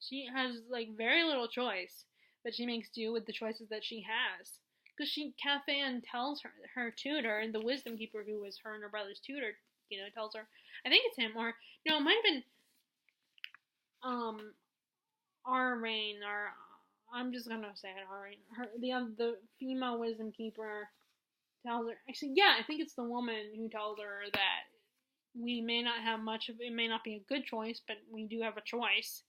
she has, like, very little choice, but she makes do with the choices that she has. Because Cathan tells her tutor, the wisdom keeper who was her and her brother's tutor, tells her, I think it's him, or, it might have been, Arain, or, I'm just gonna say it, Arain, the female wisdom keeper tells her, actually, yeah, I think it's the woman who tells her that we may not have much of, it may not be a good choice, but we do have a choice.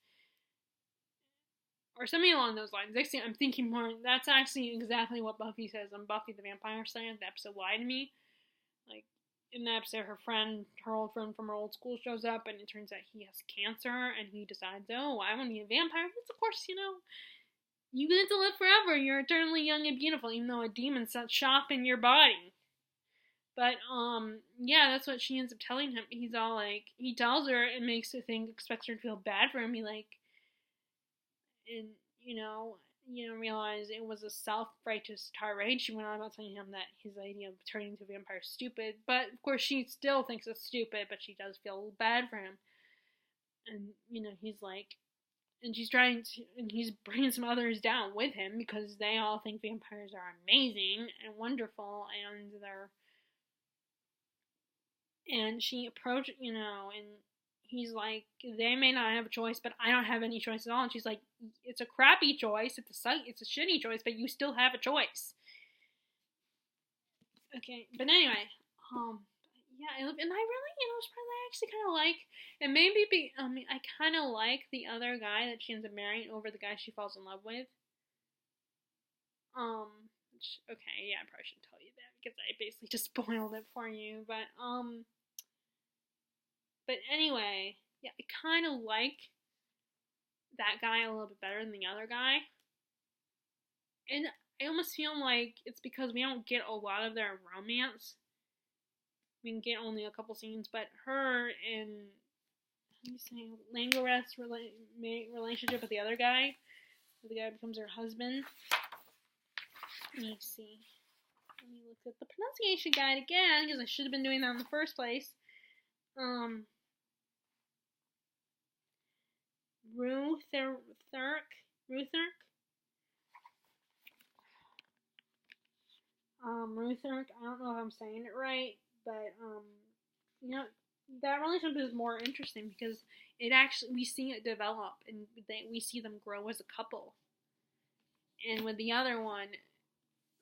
Or something along those lines. Actually, I'm thinking more, that's actually exactly what Buffy says on Buffy the Vampire Slayer, the episode Lie to Me. Like, in the episode, her old friend from her old school shows up, and it turns out he has cancer, and he decides, oh, I want to be a vampire. Because, of course, you get to live forever. You're eternally young and beautiful, even though a demon sets shop in your body. But, yeah, that's what she ends up telling him. He's all like, he tells her and makes her expects her to feel bad for him. He, like, and, realize it was a self-righteous tirade. She went on about telling him that his idea of turning into a vampire is stupid. But, of course, she still thinks it's stupid, but she does feel bad for him. And, he's like, and she's trying to, and he's bringing some others down with him because they all think vampires are amazing and wonderful, and she approached, and he's like, they may not have a choice, but I don't have any choice at all. And she's like, it's a crappy choice, it's a shitty choice, but you still have a choice. Okay, but anyway, yeah, and I really, I actually kind of like, and maybe I kind of like the other guy that she ends up marrying over the guy she falls in love with. Okay, yeah, I probably shouldn't tell you that because I basically just spoiled it for you, but anyway, yeah, I kind of like that guy a little bit better than the other guy. And I almost feel like it's because we don't get a lot of their romance. We can get only a couple scenes, but her and, Langoreth's relationship with the other guy, the guy becomes her husband. Let me see. Let me look at the pronunciation guide again, because I should have been doing that in the first place. Rutherk. Rutherk, I don't know if I'm saying it right, but, that relationship is more interesting because we see it develop, and we see them grow as a couple. And with the other one,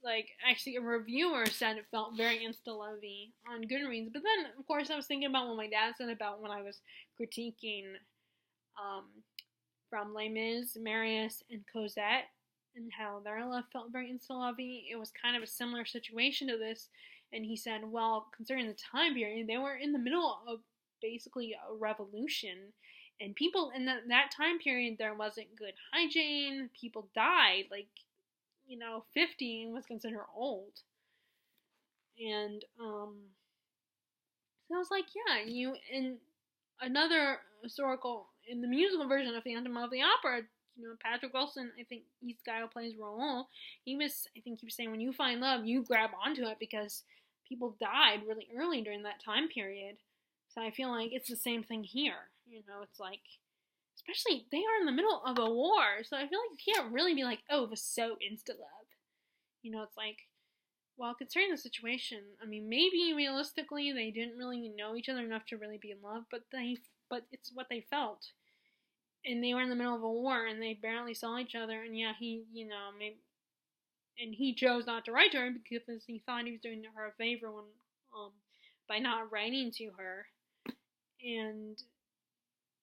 like, actually a reviewer said it felt very insta-lovey on Goodreads, but then, of course, I was thinking about what my dad said about when I was critiquing, from Les Mis, Marius, and Cosette, and how their love felt very insta-lovey. It was kind of a similar situation to this, and he said, well, considering the time period, they were in the middle of basically a revolution, and people in that time period, there wasn't good hygiene, people died, like, 50 was considered old, and, so I was like, yeah, in another historical, in the musical version of Phantom of the Opera, Patrick Wilson, I think he's the guy who plays Roland, I think he was saying when you find love, you grab onto it because people died really early during that time period. So I feel like it's the same thing here. It's like, especially, they are in the middle of a war, so I feel like you can't really be like, oh, it was so insta-love. It's like, well, considering the situation, I mean, maybe realistically they didn't really know each other enough to really be in love, but it's what they felt. And they were in the middle of a war, and they barely saw each other, and yeah, he, maybe, and he chose not to write to her because he thought he was doing her a favor by not writing to her. And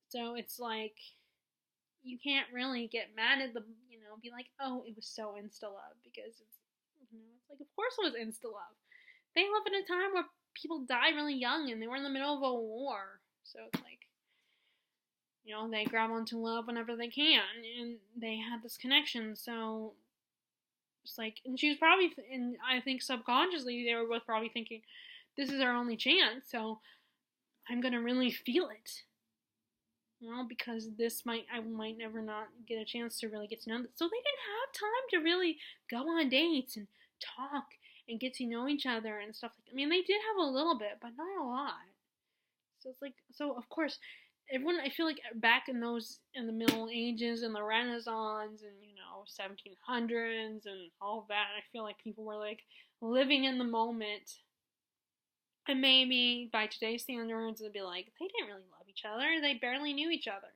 so it's like, you can't really get mad at be like, oh, it was so insta-love, because it's like, of course it was insta-love. they live in a time where people die really young and they were in the middle of a war. So it's like, they grab onto love whenever they can, and they had this connection. So it's like, and she was probably, and I think subconsciously they were both probably thinking, this is our only chance, so I'm gonna really feel it. Because I might never not get a chance to really get to know them. So they didn't have time to really go on dates and talk and get to know each other and stuff like that. I mean, they did have a little bit, but not a lot. So it's like, so of course, everyone, I feel like back in the Middle Ages and the Renaissance and, 1700s and all that, I feel like people were like living in the moment. And maybe by today's standards, it'd be like, they didn't really love each other. They barely knew each other.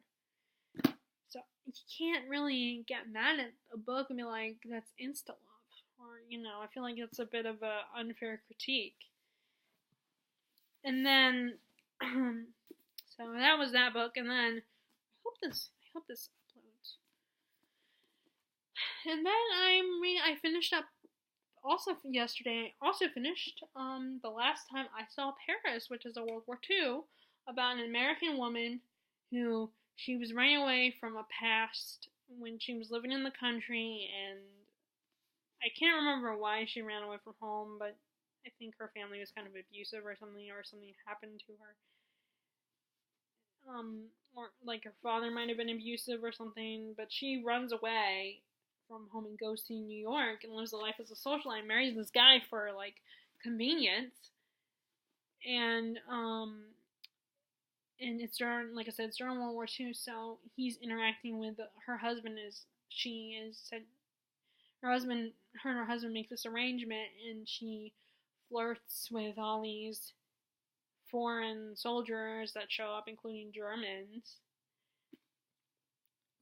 So you can't really get mad at a book and be like, that's insta love. Or, I feel like it's a bit of an unfair critique. And then, so that was that book. And then, I hope this uploads. And then I finished up yesterday, I also finished The Last Time I Saw Paris, which is a World War II about an American woman who she was running away from a past when she was living in the country, and I can't remember why she ran away from home, but I think her family was kind of abusive or something happened to her. Or like her father might have been abusive or something, but she runs away from home and goes to New York and lives a life as a socialite, marries this guy for like convenience, and it's during, like I said, it's during World War II, so he's interacting with her husband. Her husband make this arrangement, and she flirts with all these foreign soldiers that show up, including Germans.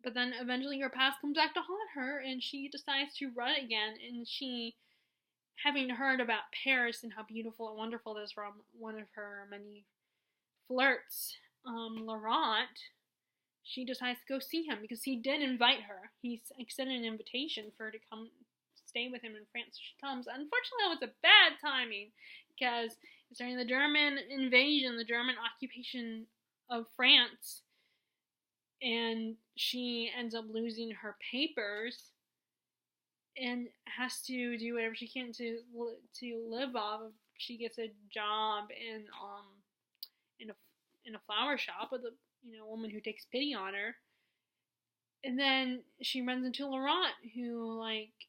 But then eventually her past comes back to haunt her, and she decides to run again. And she, having heard about Paris and how beautiful and wonderful it is from one of her many flirts, Laurent, she decides to go see him because he did invite her. He extended an invitation for her to come stay with him in France. So she comes. Unfortunately, it was a bad timing because it's during the German invasion, the German occupation of France. And she ends up losing her papers and has to do whatever she can to live off. She gets a job in a flower shop with a woman who takes pity on her, and then she runs into Laurent, who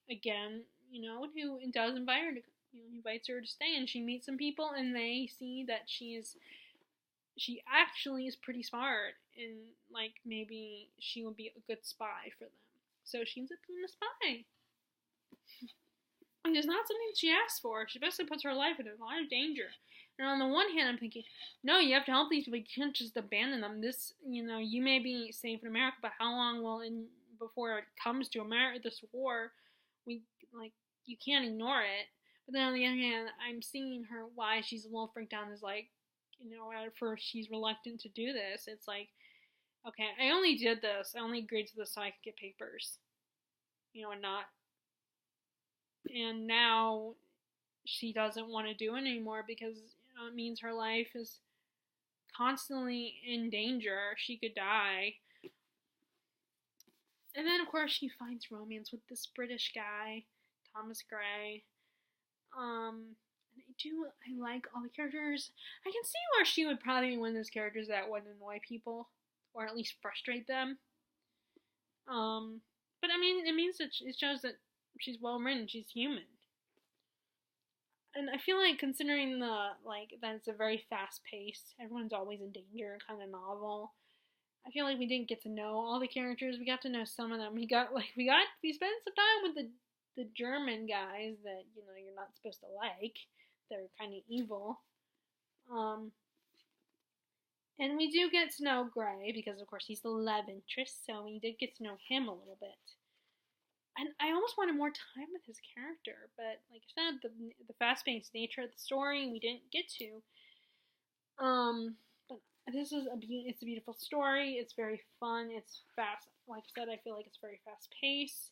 who does invite her to invites her to stay, and she meets some people, and they see that she actually is pretty smart, and maybe she will be a good spy for them. So she ends up being a spy. And it's not something she asked for. She basically puts her life in a lot of danger. And on the one hand, I'm thinking, no, you have to help these people. You can't just abandon them. This, you may be safe in America, but how long before it comes to America, this war, you can't ignore it. But then on the other hand, I'm seeing her, why she's a little freaked out, is at first she's reluctant to do this. It's like, okay, I only did this. I only agreed to this so I could get papers. And now she doesn't want to do it anymore because it means her life is constantly in danger. She could die. And then, of course, she finds romance with this British guy, Thomas Gray. I like all the characters. I can see where she would probably be one of those characters that would annoy people, or at least frustrate them. But I mean, it means that it shows that she's well written, she's human. And I feel like, considering that it's a very fast paced, everyone's always in danger kind of novel, I feel like we didn't get to know all the characters. We got to know some of them. We spent some time with the German guys that you're not supposed to like. They're kind of evil. And we do get to know Gray because, of course, he's the love interest, so we did get to know him a little bit. And I almost wanted more time with his character, but like I said, the fast-paced nature of the story we didn't get to. But it's a beautiful story. It's very fun. It's fast. Like I said, I feel like it's very fast-paced.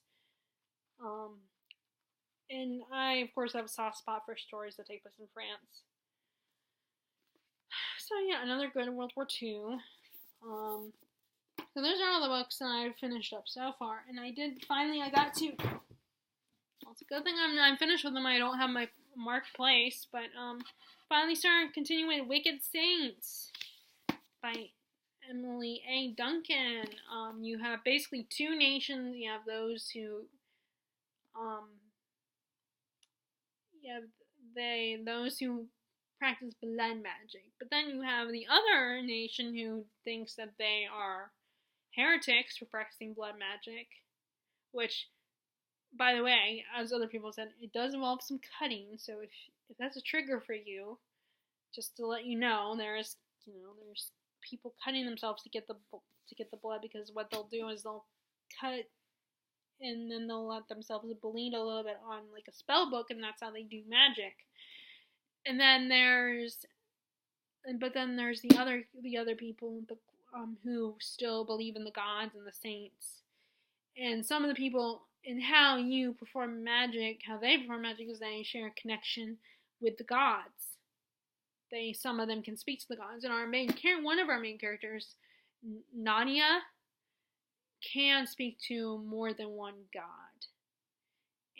And I, of course, have a soft spot for stories that take place in France. So yeah, another good World War II. So those are all the books that I've finished up so far, and I got to. Well, it's a good thing I'm finished with them. I don't have my marked place, but finally started continuing Wicked Saints by Emily A. Duncan. You have basically two nations. You have those who, those who practice blood magic, but then you have the other nation who thinks that they are heretics for practicing blood magic, which, by the way, as other people said, it does involve some cutting. So if that's a trigger for you, just to let you know, there's people cutting themselves to get the blood, because what they'll do is they'll cut and then they'll let themselves bleed a little bit on like a spell book, and that's how they do magic. And then there's the other people who still believe in the gods and the saints. And some of the people, and how you perform magic, how they perform magic, is they share a connection with the gods. Some of them can speak to the gods. And one of our main characters, Nadia, can speak to more than one god.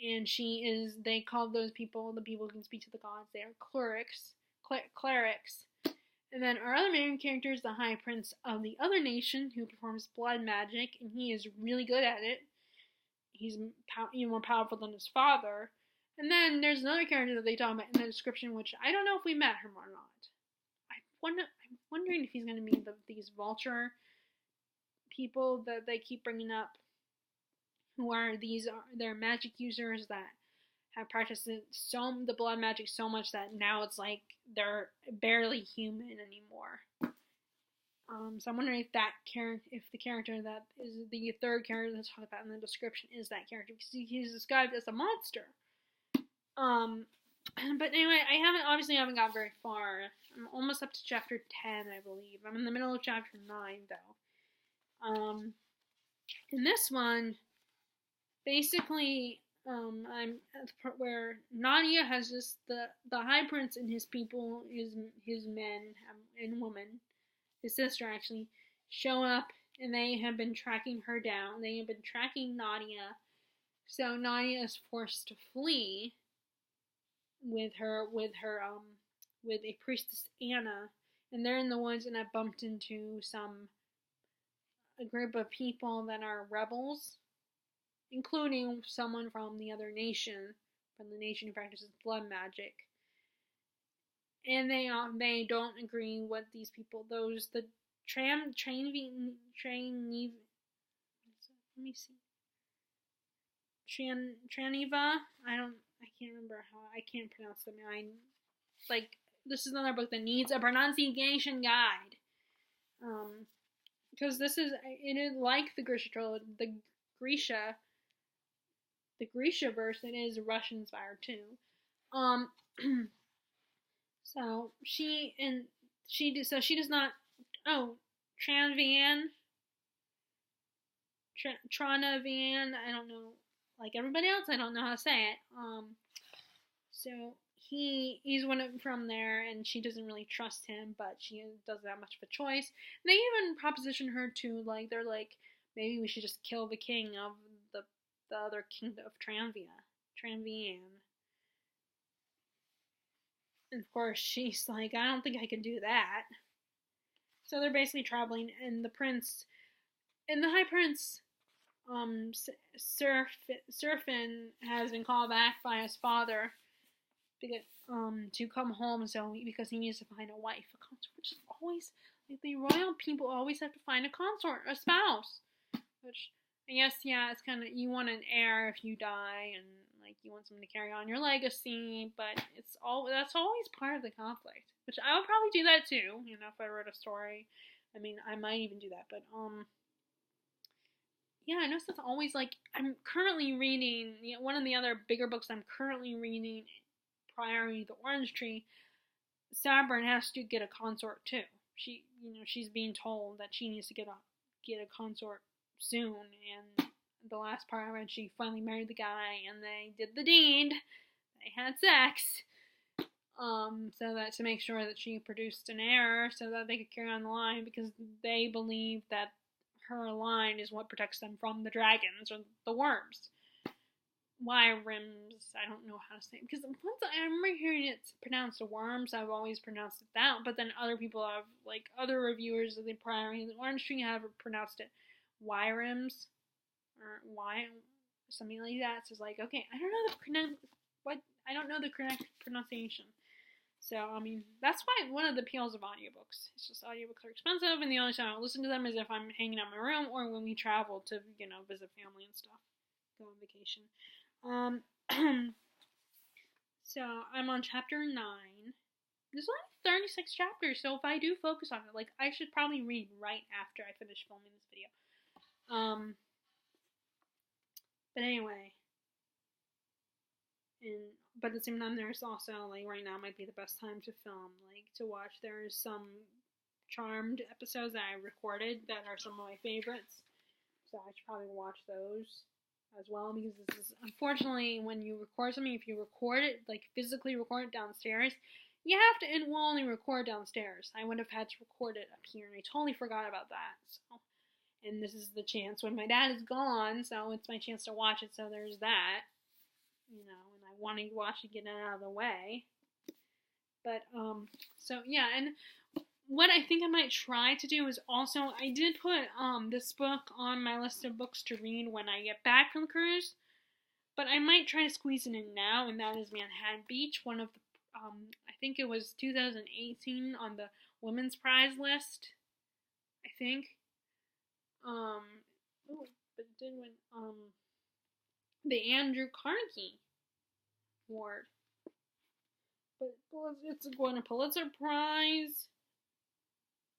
And they call those people, the people who can speak to the gods, they are clerics. And then our other main character is the High Prince of the other nation, who performs blood magic, and he is really good at it. He's even more powerful than his father. And then there's another character that they talk about in the description, which I don't know if we met him or not. I'm wondering if he's going to be these vulture people that they keep bringing up, they're magic users that have practiced the blood magic so much that now it's like they're barely human anymore. So I'm wondering if the character that is the third character that's talked about in the description is that character, because he's described as a monster. But anyway, I haven't got very far. I'm almost up to chapter 10, I believe. I'm in the middle of chapter 9, though. In this one, basically, I'm at the part where Nadia has just the High Prince and his people, his men and women, his sister actually, show up, and they have been tracking her down. They have been tracking Nadia, so Nadia is forced to flee with a priestess Anna, and they're in the woods, and I bumped into a group of people that are rebels, including someone from the nation who practices blood magic. And they don't agree what these people, Traniva, I can't pronounce them. This is another book that needs a pronunciation guide. Because it is like the Grisha trilogy, the Grisha verse, it is Russian inspired too. So she does not. Oh, Tranavian. I don't know. Like everybody else, I don't know how to say it. So he's from there, and she doesn't really trust him, but she doesn't have much of a choice. And they even proposition her to they're like, maybe we should just kill the king of the other kingdom of Tranvian. And of course, she's like, I don't think I can do that. So they're basically traveling, and the High Prince, Serafin, has been called back by his father to come home, because he needs to find a wife, a consort, which is always the royal people always have to find a spouse, which I guess, yeah, it's kind of, you want an heir if you die, and you want someone to carry on your legacy, but that's always part of the conflict, which I would probably do that too, if I wrote a story. I mean, I might even do that, but yeah, I know that's always I'm currently reading one of the other bigger books I'm currently reading prior to the Orange Tree. Sabrin has to get a consort too. She's being told that she needs to get a consort soon, and the last part when she finally married the guy and they did the deed. They had sex. So that to make sure that she produced an heir so that they could carry on the line, because they believe that her line is what protects them from the dragons or the worms. Wyrims, I don't know how to say it, because once I remember hearing it pronounced worms, I've always pronounced it that, but then other people have, like other reviewers of the Priory of the Orange Tree have pronounced it Wyrims, or something like that. So it's like, okay, I don't know the correct pronunciation. So, I mean, that's why one of the appeals of audiobooks. It's just audiobooks are expensive, and the only time I listen to them is if I'm hanging out in my room or when we travel to, visit family and stuff. Go on vacation. So, I'm on chapter 9. There's only 36 chapters, so if I do focus on it, I should probably read right after I finish filming this video. But anyway. But at the same time, there's also, right now might be the best time to film, to watch. There's some Charmed episodes that I recorded that are some of my favorites. So I should probably watch those as well, because this is, unfortunately, when you record something, if you record it, physically record it downstairs, you have to, it will only record downstairs. I would have had to record it up here, and I totally forgot about that, so. And this is the chance when my dad is gone, so it's my chance to watch it, so there's that. And I want to watch it, get it out of the way. But, so, yeah, and what I think I might try to do is also, I did put, this book on my list of books to read when I get back from the cruise, but I might try to squeeze it in now, and that is Manhattan Beach, one of the, I think it was 2018 on the Women's Prize list, I think. But it did win, the Andrew Carnegie Award. But it's won a Pulitzer Prize.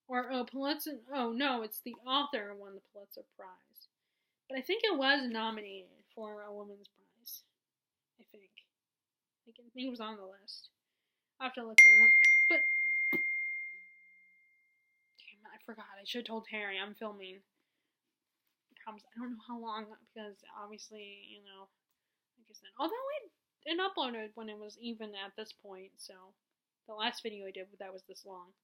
No, it's the author who won the Pulitzer Prize. But I think it was nominated for a Women's Prize. I think it was on the list. I'll have to look that up. But, damn, I forgot. I should have told Harry I'm filming. I don't know how long, because obviously, like I said, although it uploaded when it was even at this point, so the last video I did that was this long.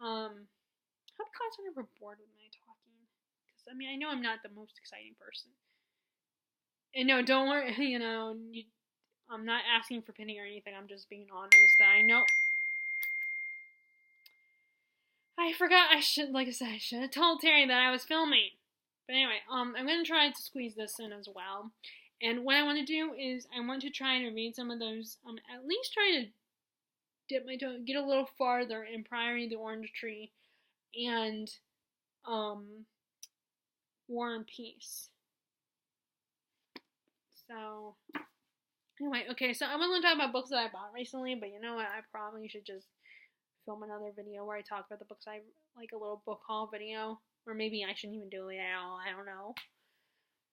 I hope you guys are never bored with me talking, because I know I'm not the most exciting person. And no, don't worry, I'm not asking for pity or anything, I'm just being honest. I know. I forgot I should have told Terry that I was filming. But anyway, I'm going to try to squeeze this in as well. And what I want to do is I want to try to read some of those, at least try to dip my toe, get a little farther in Priory of the Orange Tree and War and Peace. So, anyway, okay, so I'm going to talk about books that I bought recently, but you know what, I probably should just film another video where I talk about the books a little book haul video. Or maybe I shouldn't even do it at all, I don't know.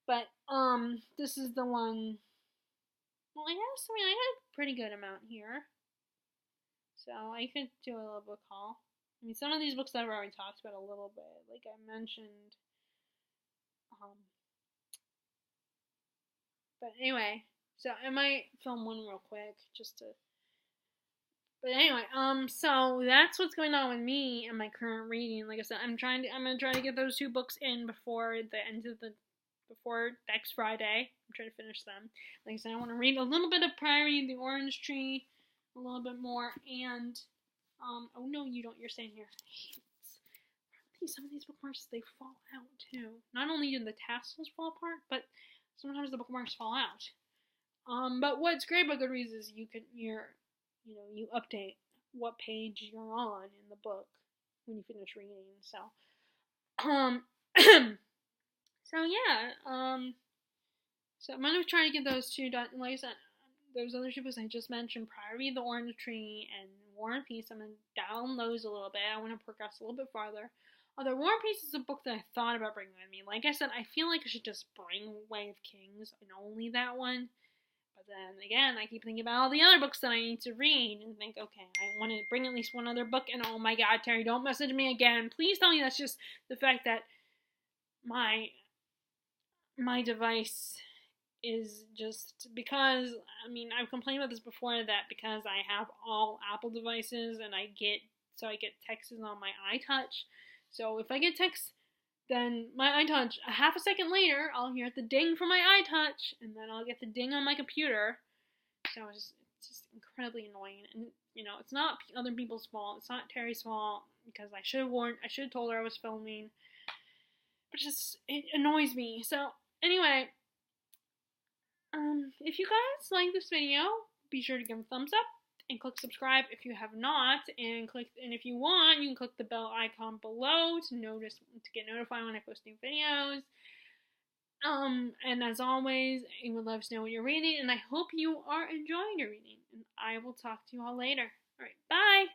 But, this is the one, well, I had a pretty good amount here. So, I could do a little book haul. Some of these books I've already talked about a little bit, like I mentioned. But anyway, so I might film one real quick, just to. But anyway, so that's what's going on with me and my current reading. Like I said, I'm gonna try to get those 2 books in before next Friday. I'm trying to finish them. Like I said, I want to read a little bit of Priory of the Orange Tree, a little bit more, and, oh no, you don't, you're staying here. Some of these bookmarks, they fall out too. Not only do the tassels fall apart, but sometimes the bookmarks fall out. But what's great about Goodreads is you update what page you're on in the book when you finish reading. So, so yeah, so I'm gonna try to get those 2 done. Like I said, those other 2 books I just mentioned, Priory of the Orange Tree and War and Peace, I'm gonna down those a little bit. I want to progress a little bit farther. Although War and Peace is a book that I thought about bringing with me. Like I said, I feel like I should just bring Way of Kings and only that one. But then again, I keep thinking about all the other books that I need to read and think, okay, I want to bring at least one other book. And oh my god, Terry, don't message me again. Please tell me that's just the fact that my device is just because, I mean, I've complained about this before, that because I have all Apple devices and I get texts on my iTouch. So if I get texts, then my iTouch, a half a second later, I'll hear the ding from my iTouch, and then I'll get the ding on my computer. So it's just incredibly annoying. And it's not other people's fault. It's not Terry's fault, because I should have told her I was filming. But it annoys me. So anyway, if you guys like this video, be sure to give a thumbs up and click subscribe if you have not, and if you want, you can click the bell icon below to get notified when I post new videos. And as always, I would love to know what you're reading, and I hope you are enjoying your reading. And I will talk to you all later. Alright, bye!